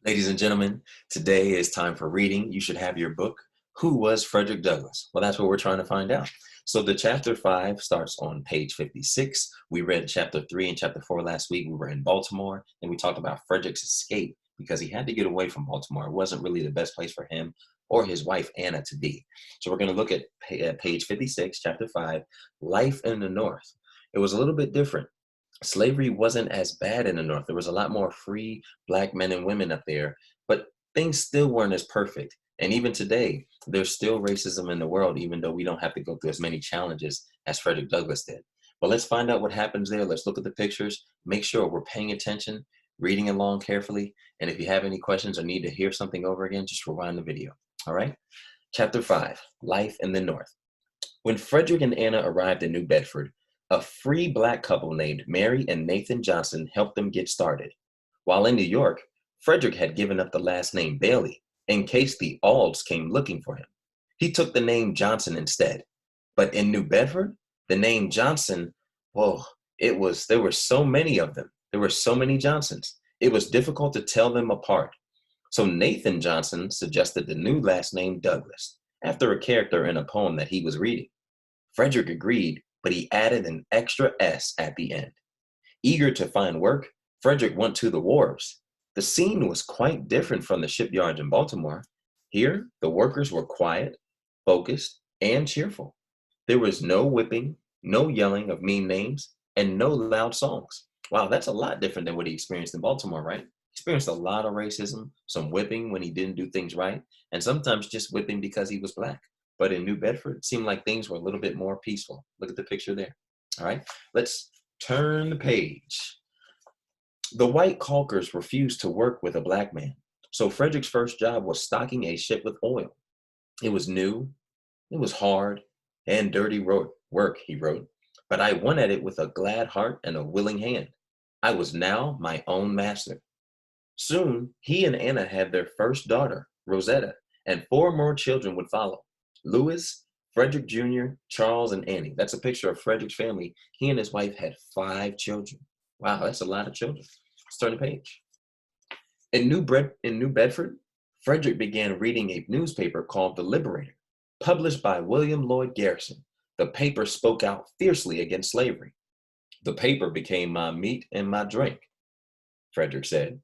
Ladies and gentlemen, today is time for reading. You should have your book, Who Was Frederick Douglass? Well, that's what we're trying to find out. So the chapter 5 starts on page 56. We read chapter 3 and chapter 4 last week. We were in Baltimore and we talked about Frederick's escape because he had to get away from Baltimore. It wasn't really the best place for him or his wife Anna to be. So we're going to look at page 56, chapter 5, Life in the North. It was a little bit different. Slavery wasn't as bad in the North. There was a lot more free black men and women up there, but things still weren't as perfect. And even today, there's still racism in the world, even though we don't have to go through as many challenges as Frederick Douglass did. But let's find out what happens there. Let's look at the pictures, make sure we're paying attention, reading along carefully. And if you have any questions or need to hear something over again, just rewind the video. All right. Chapter 5, Life in the North. When Frederick and Anna arrived in New Bedford, a free black couple named Mary and Nathan Johnson helped them get started. While in New York, Frederick had given up the last name Bailey in case the Alds came looking for him. He took the name Johnson instead. But in New Bedford, the name Johnson, whoa, there were so many of them. There were so many Johnsons. It was difficult to tell them apart. So Nathan Johnson suggested the new last name Douglas, after a character in a poem that he was reading. Frederick agreed, but he added an extra S at the end. Eager to find work, Frederick went to the wharves. The scene was quite different from the shipyards in Baltimore. Here, the workers were quiet, focused, and cheerful. There was no whipping, no yelling of mean names, and no loud songs. Wow, that's a lot different than what he experienced in Baltimore, right? He experienced a lot of racism, some whipping when he didn't do things right, and sometimes just whipping because he was black. But in New Bedford, it seemed like things were a little bit more peaceful. Look at the picture there. All right, let's turn the page. The white caulkers refused to work with a black man. So Frederick's first job was stocking a ship with oil. It was new, it was hard, and dirty work, he wrote. But I went at it with a glad heart and a willing hand. I was now my own master. Soon, he and Anna had their first daughter, Rosetta, and 4 more children would follow. Louis, Frederick Jr., Charles, and Annie. That's a picture of Frederick's family. He and his wife had 5 children. Wow, that's a lot of children. Let's turn the page. In New Bedford, Frederick began reading a newspaper called The Liberator, published by William Lloyd Garrison. The paper spoke out fiercely against slavery. The paper became my meat and my drink, Frederick said.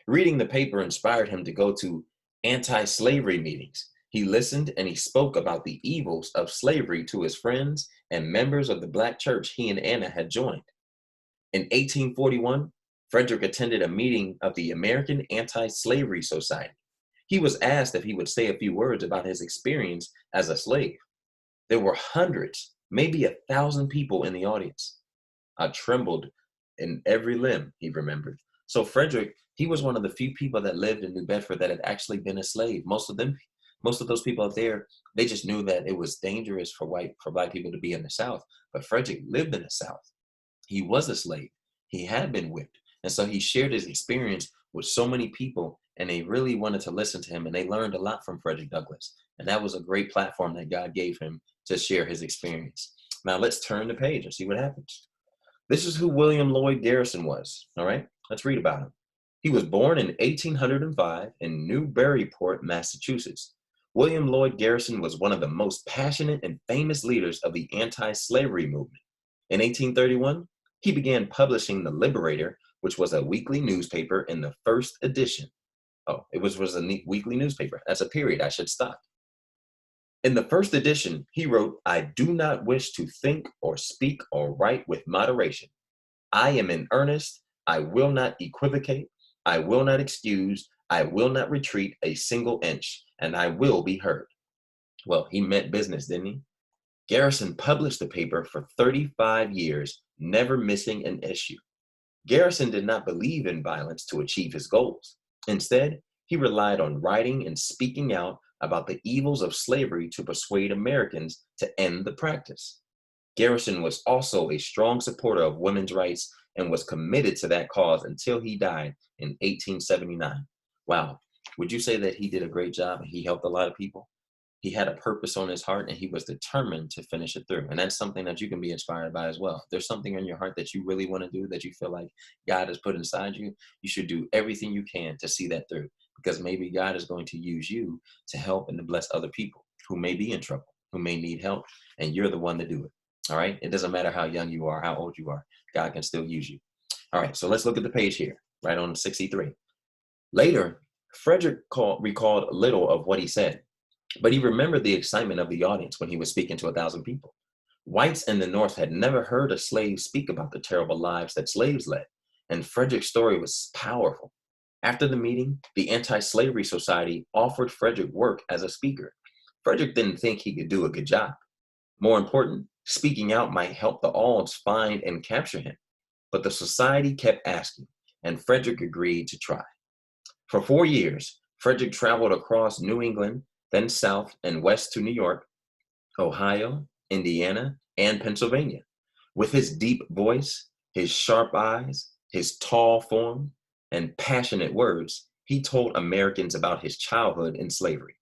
Reading the paper inspired him to go to anti-slavery meetings. He listened and he spoke about the evils of slavery to his friends and members of the black church he and Anna had joined. In 1841, Frederick attended a meeting of the American Anti-Slavery Society. He was asked if he would say a few words about his experience as a slave. There were hundreds, maybe 1,000 people in the audience. I trembled in every limb, he remembered. So Frederick, he was one of the few people that lived in New Bedford that had actually been a slave. Most of those people out there, they just knew that it was dangerous for black people to be in the South. But Frederick lived in the South. He was a slave. He had been whipped. And so he shared his experience with so many people, and they really wanted to listen to him, and they learned a lot from Frederick Douglass. And that was a great platform that God gave him to share his experience. Now let's turn the page and see what happens. This is who William Lloyd Garrison was. All right, let's read about him. He was born in 1805 in Newburyport, Massachusetts. William Lloyd Garrison was one of the most passionate and famous leaders of the anti-slavery movement. In 1831, he began publishing The Liberator, which was a weekly newspaper in the first edition. Oh, it was a weekly newspaper. That's a period. I should stop. In the first edition, he wrote, I do not wish to think or speak or write with moderation. I am in earnest. I will not equivocate. I will not excuse. I will not retreat a single inch, and I will be heard. Well, he meant business, didn't he? Garrison published the paper for 35 years, never missing an issue. Garrison did not believe in violence to achieve his goals. Instead, he relied on writing and speaking out about the evils of slavery to persuade Americans to end the practice. Garrison was also a strong supporter of women's rights and was committed to that cause until he died in 1879. Wow. Would you say that he did a great job and he helped a lot of people? He had a purpose on his heart and he was determined to finish it through. And that's something that you can be inspired by as well. If there's something in your heart that you really want to do, that you feel like God has put inside you, you should do everything you can to see that through, because maybe God is going to use you to help and to bless other people who may be in trouble, who may need help, and you're the one to do it. All right. It doesn't matter how young you are, how old you are, God can still use you. All right. So let's look at the page here, right on 63. Later, Frederick recalled little of what he said, but he remembered the excitement of the audience when he was speaking to 1,000 people. Whites in the North had never heard a slave speak about the terrible lives that slaves led, and Frederick's story was powerful. After the meeting, the Anti-Slavery Society offered Frederick work as a speaker. Frederick didn't think he could do a good job. More important, speaking out might help the Alds find and capture him. But the society kept asking, and Frederick agreed to try. For 4 years, Frederick traveled across New England, then south and west to New York, Ohio, Indiana, and Pennsylvania. With his deep voice, his sharp eyes, his tall form, and passionate words, he told Americans about his childhood in slavery.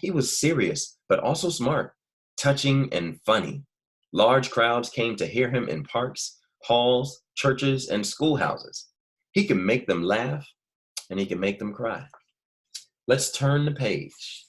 He was serious, but also smart, touching, and funny. Large crowds came to hear him in parks, halls, churches, and schoolhouses. He could make them laugh, and he could make them cry. Let's turn the page.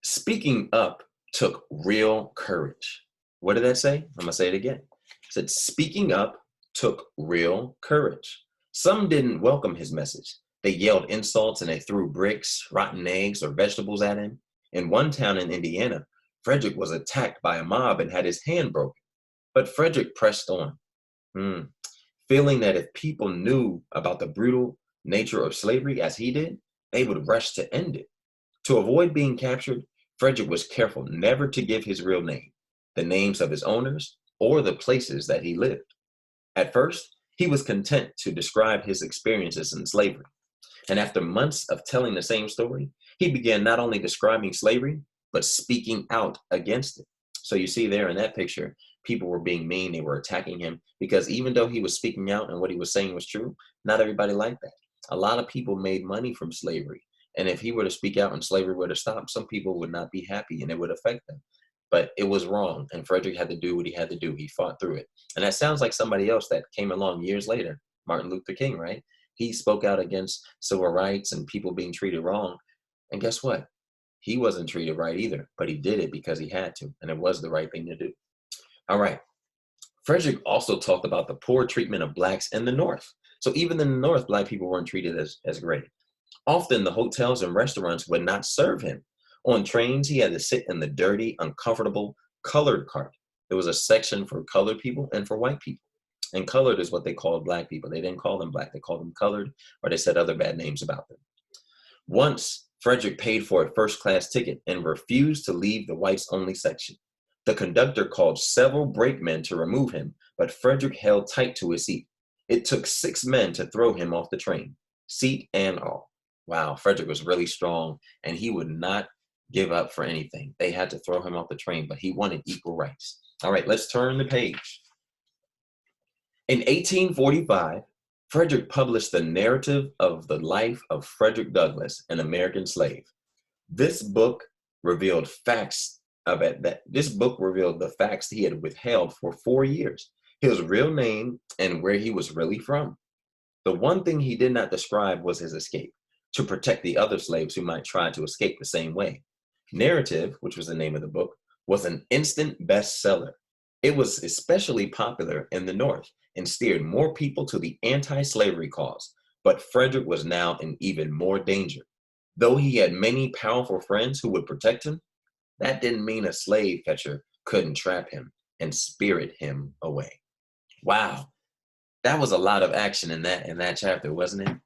Speaking up took real courage. What did that say? I'm going to say it again. It said, speaking up took real courage. Some didn't welcome his message. They yelled insults and they threw bricks, rotten eggs, or vegetables at him. In one town in Indiana, Frederick was attacked by a mob and had his hand broken. But Frederick pressed on, feeling that if people knew about the brutal nature of slavery as he did, they would rush to end it. To avoid being captured, Frederick was careful never to give his real name, the names of his owners, or the places that he lived. At first, he was content to describe his experiences in slavery. And after months of telling the same story, he began not only describing slavery, but speaking out against it. So you see there in that picture, people were being mean, they were attacking him, because even though he was speaking out and what he was saying was true, not everybody liked that. A lot of people made money from slavery. And if he were to speak out and slavery were to stop, some people would not be happy and it would affect them. But it was wrong. And Frederick had to do what he had to do. He fought through it. And that sounds like somebody else that came along years later, Martin Luther King, right? He spoke out against civil rights and people being treated wrong. And guess what? He wasn't treated right either, but he did it because he had to. And it was the right thing to do. All right. Frederick also talked about the poor treatment of blacks in the North. So even in the North, black people weren't treated as great. Often the hotels and restaurants would not serve him. On trains, he had to sit in the dirty, uncomfortable, colored cart. There was a section for colored people and for white people. And colored is what they called black people. They didn't call them black. They called them colored, or they said other bad names about them. Once, Frederick paid for a first-class ticket and refused to leave the whites-only section. The conductor called several brakemen to remove him, but Frederick held tight to his seat. It took 6 men to throw him off the train, seat and all. Wow, Frederick was really strong, and he would not give up for anything. They had to throw him off the train, but he wanted equal rights. All right, let's turn the page. In 1845, Frederick published the narrative of the life of Frederick Douglass, an American slave. This book revealed the facts he had withheld for 4 years, his real name and where he was really from. The one thing he did not describe was his escape, to protect the other slaves who might try to escape the same way. Narrative, which was the name of the book, was an instant bestseller. It was especially popular in the North and steered more people to the anti-slavery cause. But Frederick was now in even more danger. Though he had many powerful friends who would protect him, that didn't mean a slave catcher couldn't trap him and spirit him away. Wow, that was a lot of action in that chapter, wasn't it?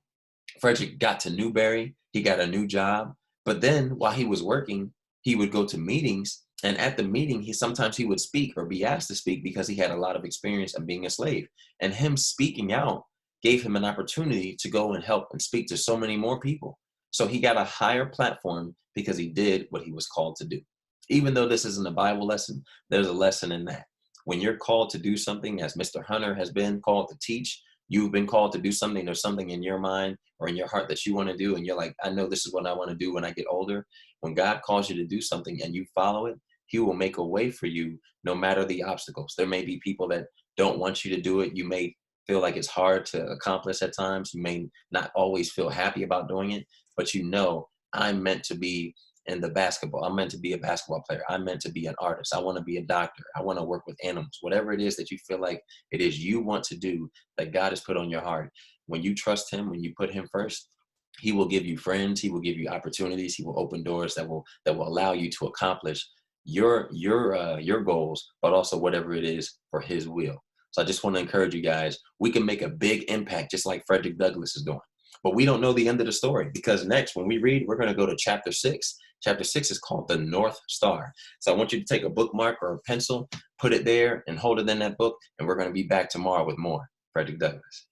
Frederick got to Newberry, he got a new job, but then while he was working, he would go to meetings, and at the meeting, sometimes he would speak or be asked to speak because he had a lot of experience in being a slave. And him speaking out gave him an opportunity to go and help and speak to so many more people. So he got a higher platform because he did what he was called to do. Even though this isn't a Bible lesson, there's a lesson in that. When you're called to do something, as Mr. Hunter has been called to teach, you've been called to do something, there's something in your mind or in your heart that you want to do, and you're like, I know this is what I want to do when I get older. When God calls you to do something and you follow it, he will make a way for you no matter the obstacles. There may be people that don't want you to do it. You may feel like it's hard to accomplish at times. You may not always feel happy about doing it, but you know, I'm meant to be in the basketball. I'm meant to be a basketball player. I'm meant to be an artist. I want to be a doctor. I want to work with animals. Whatever it is that you feel like it is you want to do that God has put on your heart. When you trust him, when you put him first, he will give you friends. He will give you opportunities. He will open doors that will allow you to accomplish your goals, but also whatever it is for his will. So I just want to encourage you guys. We can make a big impact, just like Frederick Douglass is doing. But we don't know the end of the story, because next, when we read, we're going to go to chapter 6. Chapter 6 is called the North Star. So I want you to take a bookmark or a pencil, put it there, and hold it in that book. And we're going to be back tomorrow with more Frederick Douglass.